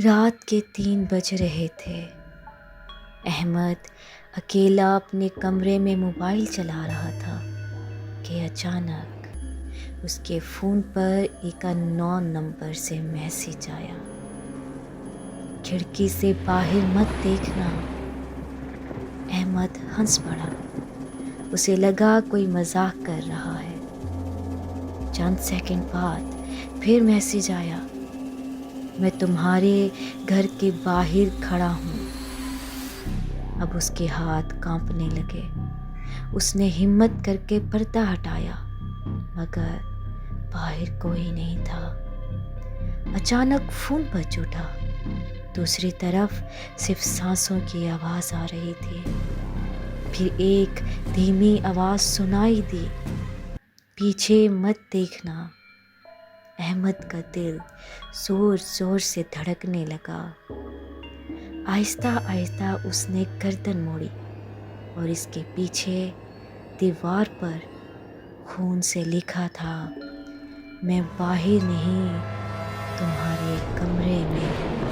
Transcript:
رات کے 3 بج رہے تھے۔ احمد اکیلا اپنے کمرے میں موبائل چلا رہا تھا کہ اچانک اس کے فون پر ایک انون نمبر سے میسج آیا۔ کھڑکی سے باہر مت دیکھنا۔ احمد ہنس پڑا۔ اسے لگا کوئی مذاق کر رہا ہے۔ چند سیکنڈ بعد پھر میسج آیا، میں تمہارے گھر کے باہر کھڑا ہوں۔ اب اس کے ہاتھ کانپنے لگے۔ اس نے ہمت کر کے پردہ ہٹایا مگر باہر کوئی نہیں تھا۔ اچانک فون بج اٹھا۔ دوسری طرف صرف سانسوں کی آواز آ رہی تھی۔ پھر ایک دھیمی آواز سنائی دی، پیچھے مت دیکھنا۔ احمد کا دل زور زور سے دھڑکنے لگا۔ آہستہ آہستہ اس نے گردن موڑی اور اس کے پیچھے دیوار پر خون سے لکھا تھا، میں باہر نہیں، تمہارے کمرے میں ہوں۔